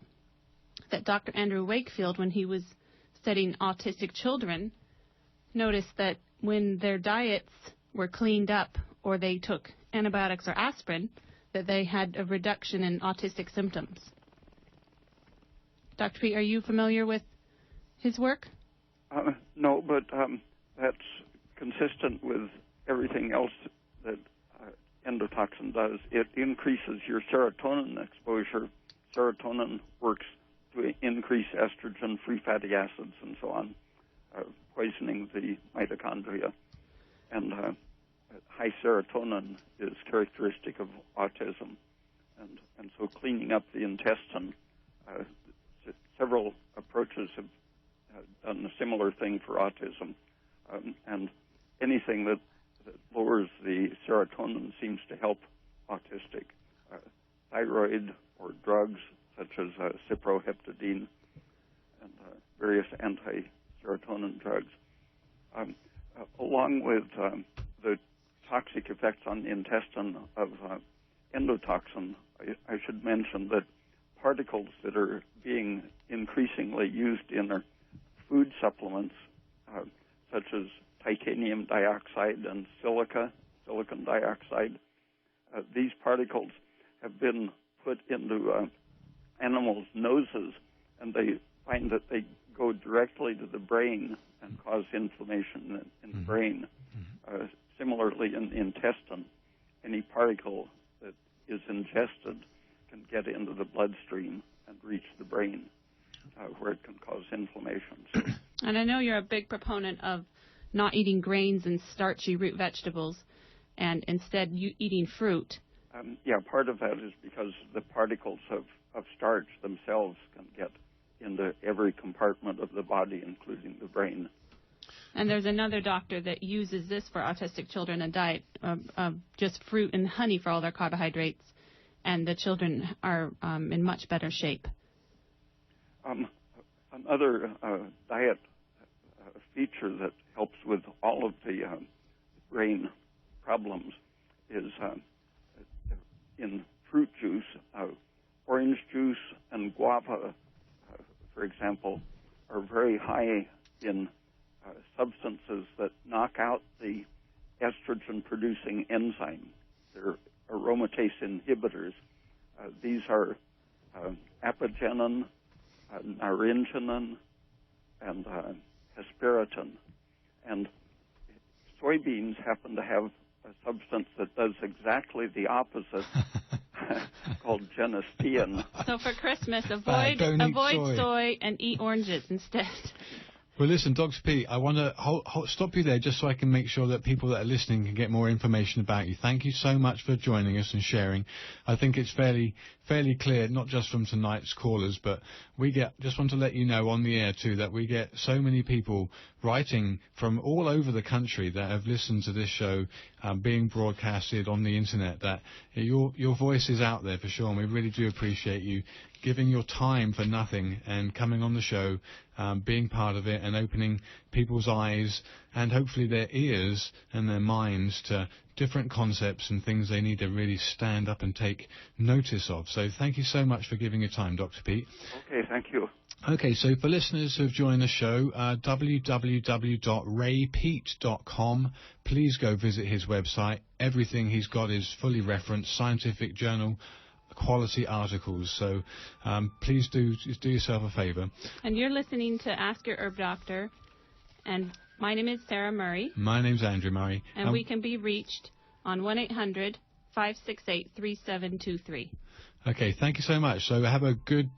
Speaker 4: that Dr. Andrew Wakefield, when he was studying autistic children, noticed that when their diets were cleaned up or they took antibiotics or aspirin, that they had a reduction in autistic symptoms. Dr. Peat, are you familiar with his work?
Speaker 5: No, but that's consistent with everything else that endotoxin does. It increases your serotonin exposure. Serotonin works to increase estrogen, free fatty acids, and so on, poisoning the mitochondria. And high serotonin is characteristic of autism. And so cleaning up the intestine, several approaches have done a similar thing for autism. And anything that lowers the serotonin seems to help autistic. Thyroid or drugs such as cyproheptadine and various anti-serotonin drugs. Along with the toxic effects on the intestine of endotoxin, I should mention that particles that are being increasingly used in our food supplements, such as titanium dioxide and silicon dioxide, these particles have been put into animals' noses, and they find that they go directly to the brain and cause inflammation in the brain. Similarly, in the intestine, any particle that is ingested can get into the bloodstream and reach the brain, where it can cause inflammation. So,
Speaker 4: and I know you're a big proponent of not eating grains and starchy root vegetables, and instead eating fruit.
Speaker 5: Part of that is because the particles of starch themselves can get into every compartment of the body, including the brain.
Speaker 4: And there's another doctor that uses this for autistic children, a diet of just fruit and honey for all their carbohydrates, and the children are in much better shape.
Speaker 5: Another diet feature that helps with all of the brain problems is in fruit juice. Orange juice and guava, for example, are very high in substances that knock out the estrogen-producing enzyme. They're aromatase inhibitors. These are apigenin, naringenin, and hesperitin. And soybeans happen to have a substance that does exactly the opposite, called genistein.
Speaker 4: So for Christmas, avoid soy and eat oranges instead.
Speaker 3: Well, listen, Dr. Peat, I want to stop you there just so I can make sure that people that are listening can get more information about you. Thank you so much for joining us and sharing. I think it's fairly clear, not just from tonight's callers, but just want to let you know on the air too that we get so many people writing from all over the country that have listened to this show being broadcasted on the internet, that your voice is out there for sure, and we really do appreciate you giving your time for nothing and coming on the show, being part of it and opening people's eyes and hopefully their ears and their minds to different concepts and things they need to really stand up and take notice of. So thank you so much for giving your time, Dr. Peat.
Speaker 5: Okay, thank you.
Speaker 3: Okay, so for listeners who have joined the show, www.raypeat.com. Please go visit his website. Everything he's got is fully referenced, scientific journal, quality articles. So please do yourself a favor.
Speaker 4: And you're listening to Ask Your Herb Doctor, and my name is Sarah Murray.
Speaker 3: My name's Andrew Murray.
Speaker 4: And we can be reached on 568-3723.
Speaker 3: Okay, thank you so much. So have a good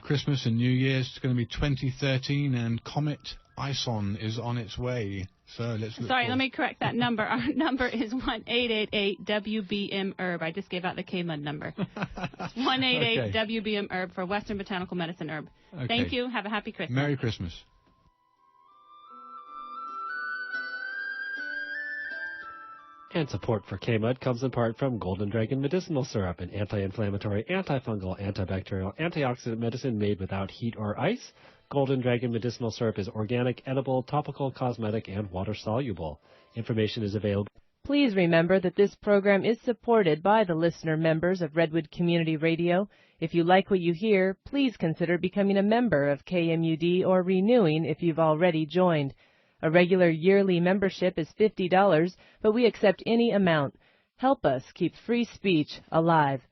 Speaker 3: Christmas and New Year's. It's going to be 2013, and Comet Ison is on its way. So let's look.
Speaker 4: Sorry, let me correct that number. Our number is 1-888-WBM-HERB. I just gave out the KMUD number. 1-888-WBM-HERB for Western Botanical Medicine Herb.
Speaker 3: Okay.
Speaker 4: Thank you. Have a happy Christmas.
Speaker 3: Merry Christmas.
Speaker 2: And support for KMUD comes in part from Golden Dragon Medicinal Syrup, an anti-inflammatory, antifungal, antibacterial, antioxidant medicine made without heat or ice. Golden Dragon Medicinal Syrup is organic, edible, topical, cosmetic, and water-soluble. Information is available.
Speaker 13: Please remember that this program is supported by the listener members of Redwood Community Radio. If you like what you hear, please consider becoming a member of KMUD or renewing if you've already joined. A regular yearly membership is $50, but we accept any amount. Help us keep free speech alive.